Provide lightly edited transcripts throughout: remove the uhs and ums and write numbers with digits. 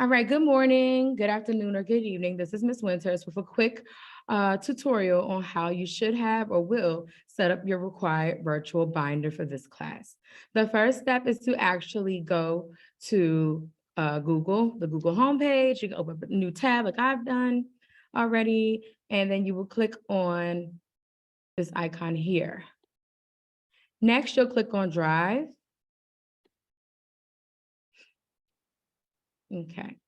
All right, good morning, good afternoon, or good evening. This is Ms. Winters with a quick tutorial on how you should have or will set up your required virtual binder for this class. The first step is to actually go to Google, the Google homepage. You can open a new tab like I've done already, and then you will click on this icon here. Next, you'll click on Drive. Okay.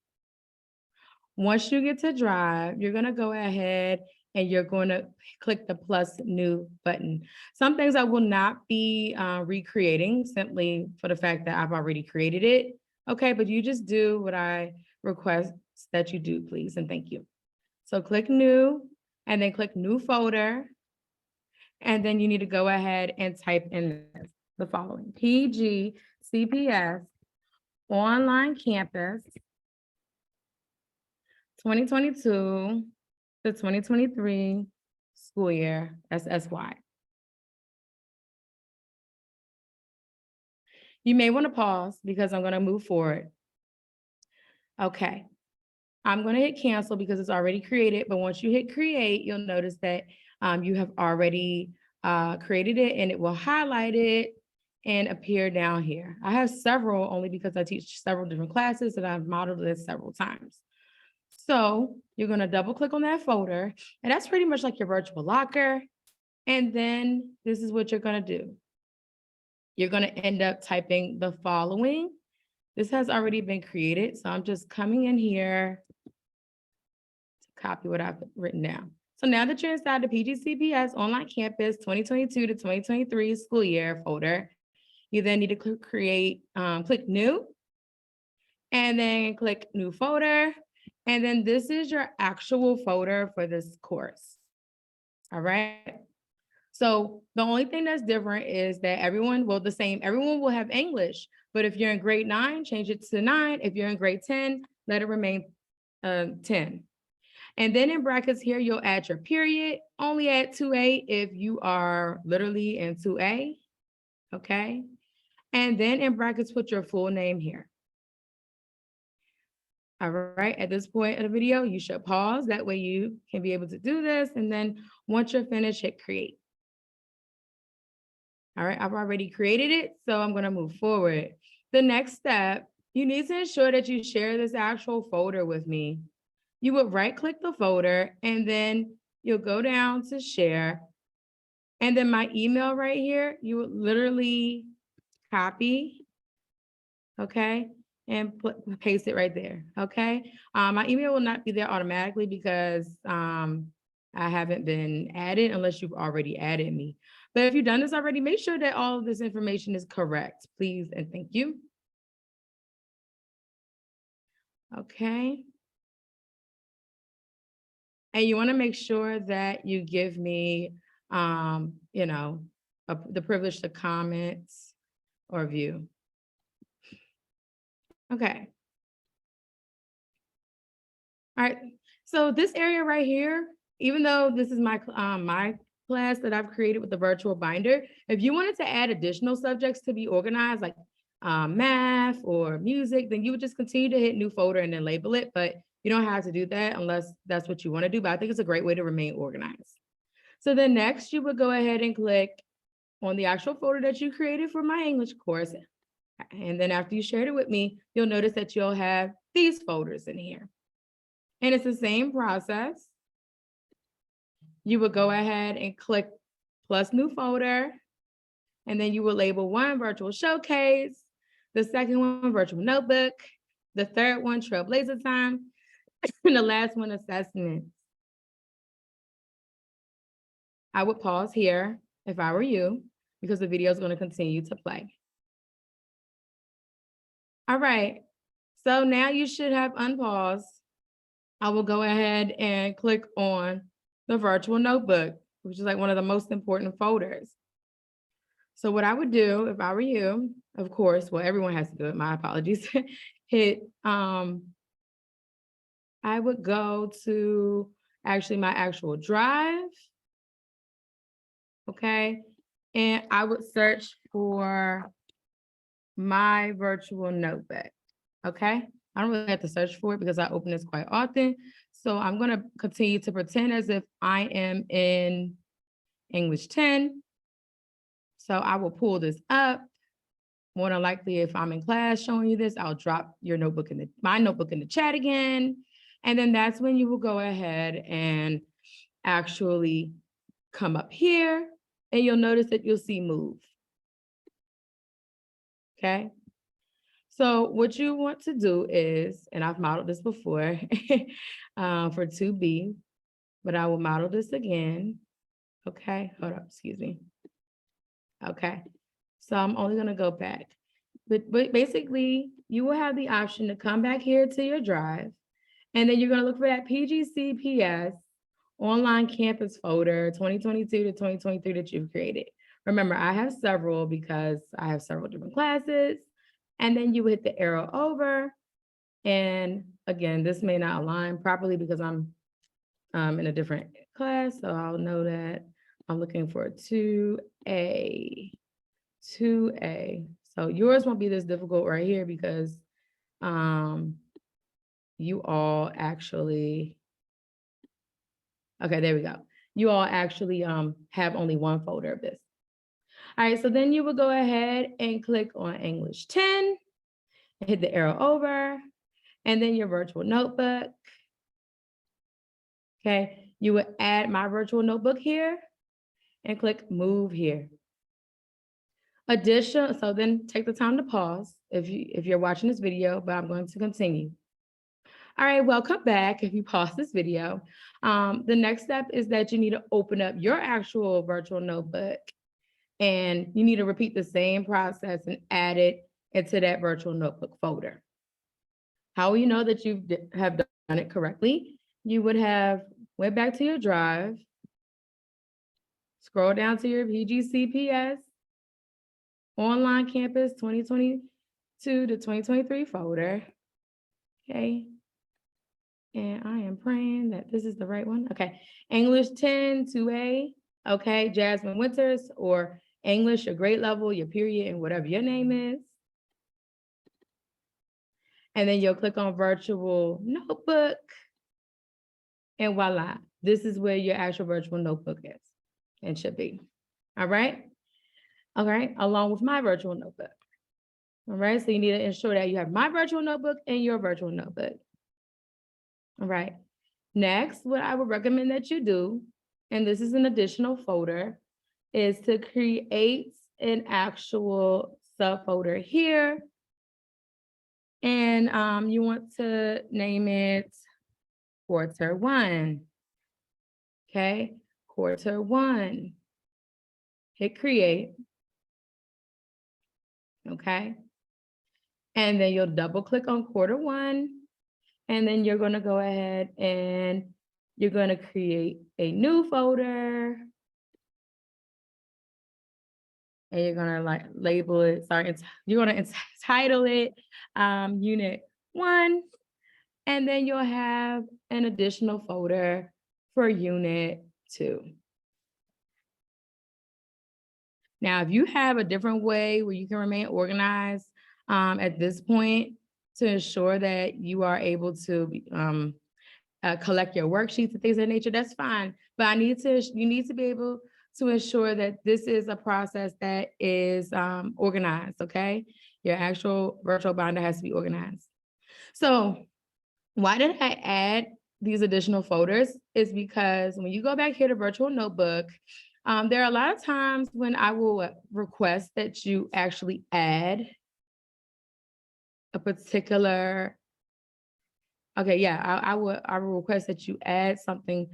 Once you get to Drive, you're going to go ahead and you're going to click the plus new button. Some things I will not be recreating simply for the fact that I've already created it. Okay, but you just do what I request that you do, please, and thank you. So click new and then click new folder. And then you need to go ahead and type in the following: PG CPS Online Campus 2022 to 2023 school year, SSY. You may want to pause because I'm going to move forward. Okay. I'm going to hit cancel because it's already created, but once you hit create, you'll notice that you have already created it and it will highlight it and appear down here. I have several only because I teach several different classes and I've modeled this several times. So you're going to double click on that folder, and that's pretty much like your virtual locker. And then this is what you're going to do. You're going to end up typing the following. This has already been created, so I'm just coming in here to copy what I've written down. So now that you're inside the PGCPS Online Campus 2022 to 2023 school year folder, you then need to click New, and then click New Folder. And then this is your actual folder for this course. All right. So the only thing that's different is that everyone will have English, but if you're in grade 9, change it to 9. If you're in grade 10, let it remain 10. And then in brackets here, you'll add your period, only add 2A if you are literally in 2A, okay? And then in brackets, put your full name here. All right, at this point in the video, you should pause. That way you can be able to do this. And then once you're finished, hit create. All right, I've already created it, so I'm gonna move forward. The next step, you need to ensure that you share this actual folder with me. You would right-click the folder, and then you'll go down to share. And then my email right here, you would literally copy, okay? And paste it right there, okay? My email will not be there automatically because I haven't been added unless you've already added me. But if you've done this already, make sure that all of this information is correct, please, and thank you. Okay. And you want to make sure that you give me, the privilege to comment or view. Okay. All right. So this area right here, even though this is my class that I've created with the virtual binder, if you wanted to add additional subjects to be organized, like math or music, then you would just continue to hit new folder and then label it. But you don't have to do that unless that's what you want to do. But I think it's a great way to remain organized. So then next, you would go ahead and click on the actual folder that you created for my English course. And then after you shared it with me, you'll notice that you'll have these folders in here. And it's the same process. You would go ahead and click plus new folder, and then you will label one virtual showcase, the second one virtual notebook, the third one Trailblazer time, and the last one assessments. I would pause here if I were you, because the video is going to continue to play. All right, so now you should have unpaused. I will go ahead and click on the virtual notebook, which is like one of the most important folders. So what I would do if I were you, of course, well, everyone has to do it, my apologies, I would go to actually my actual drive, okay? And I would search for my virtual notebook, okay? I don't really have to search for it because I open this quite often. So I'm going to continue to pretend as if I am in English 10. So I will pull this up. More than likely, if I'm in class showing you this, I'll drop your notebook my notebook in the chat again. And then that's when you will go ahead and actually come up here, and you'll notice that you'll see move. Okay. So what you want to do is, and I've modeled this before for 2B, but I will model this again. Okay, hold up, excuse me. Okay, so I'm only gonna go back. But basically, you will have the option to come back here to your drive, and then you're gonna look for that PGCPS online campus folder 2022 to 2023 that you've created. Remember, I have several because I have several different classes. And then you hit the arrow over. And again, this may not align properly because I'm in a different class. So I'll know that I'm looking for 2A. So yours won't be this difficult right here because you all actually, okay, there we go. You all actually have only one folder of this. All right, so then you would go ahead and click on English 10, and hit the arrow over, and then your virtual notebook. Okay, you would add my virtual notebook here and click move here. So then take the time to pause if you're watching this video, but I'm going to continue. All right, welcome back if you pause this video. The next step is that you need to open up your actual virtual notebook, and you need to repeat the same process and add it into that virtual notebook folder. How will you know that you have done it correctly? You would have went back to your drive, scroll down to your PGCPS online campus 2022 to 2023 folder. Okay. And I am praying that this is the right one. Okay. English 10 2A. Okay. Jasmine Winters, or English, your grade level, your period, and whatever your name is. And then you'll click on virtual notebook. And voila, this is where your actual virtual notebook is and should be. All right. All right. Along with my virtual notebook. All right. So you need to ensure that you have my virtual notebook and your virtual notebook. All right. Next, what I would recommend that you do, and this is an additional folder, is to create an actual subfolder here. And you want to name it quarter one. Okay, quarter one. Hit create. Okay. And then you'll double click on quarter one. And then you're going to go ahead and you're going to create a new folder. And you're going to label it, you're going to title it Unit 1. And then you'll have an additional folder for Unit 2. Now, if you have a different way where you can remain organized at this point to ensure that you are able to collect your worksheets and things of that nature, that's fine. But you need to be able to ensure that this is a process that is organized, okay? Your actual virtual binder has to be organized. So why did I add these additional folders? Is because when you go back here to virtual notebook, there are a lot of times when I will request that you actually add a particular, okay, yeah, I will request that you add something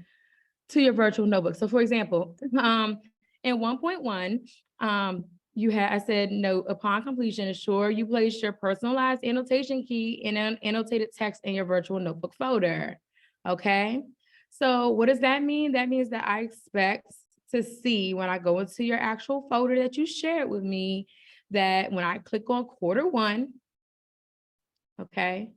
to your virtual notebook. So for example, in 1.1, I said, note, upon completion, ensure you place your personalized annotation key in an annotated text in your virtual notebook folder, okay? So what does that mean? That means that I expect to see when I go into your actual folder that you shared with me, that when I click on quarter one, okay,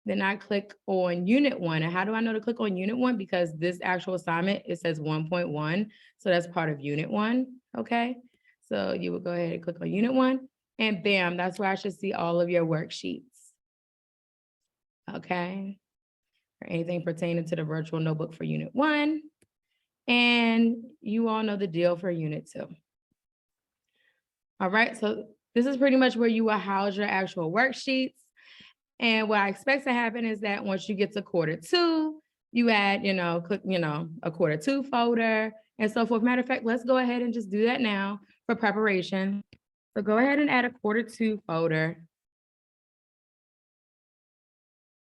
then I click on unit 1. And how do I know to click on unit 1? Because this actual assignment, it says 1.1. So that's part of unit 1, okay? So you would go ahead and click on unit 1, and bam, that's where I should see all of your worksheets. okay? Or anything pertaining to the virtual notebook for Unit 1. And you all know the deal for Unit 2. All right, so this is pretty much where you will house your actual worksheets. And what I expect to happen is that once you get to quarter 2, you add, click, a quarter 2 folder and so forth. Matter of fact, let's go ahead and just do that now for preparation. So go ahead and add a quarter 2 folder.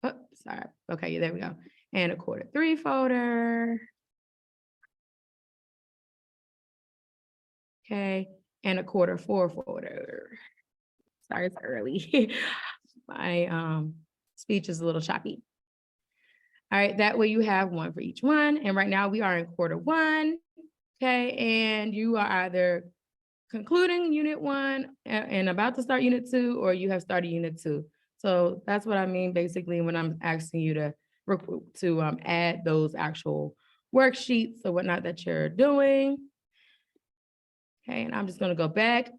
Oh, sorry. Okay, there we go. And a quarter 3 folder. Okay, and a quarter 4 folder. Sorry, it's early. My speech is a little choppy. All right, that way you have one for each one. And right now we are in quarter 1. Okay, and you are either concluding Unit 1 and about to start Unit 2, or you have started Unit 2. So that's what I mean basically when I'm asking you to add those actual worksheets or whatnot that you're doing. Okay, and I'm just going to go back.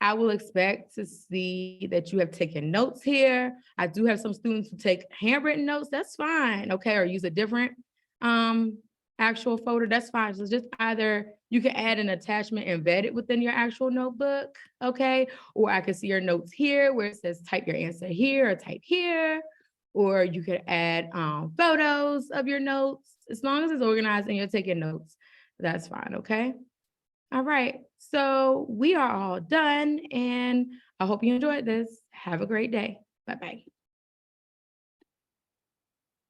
I will expect to see that you have taken notes here. I do have some students who take handwritten notes. That's fine, okay, or use a different actual folder. That's fine. So just either you can add an attachment embedded within your actual notebook, okay, or I can see your notes here where it says type your answer here or type here, or you could add photos of your notes. As long as it's organized and you're taking notes, that's fine, okay? All right, so we are all done and I hope you enjoyed this. Have a great day. Bye-bye.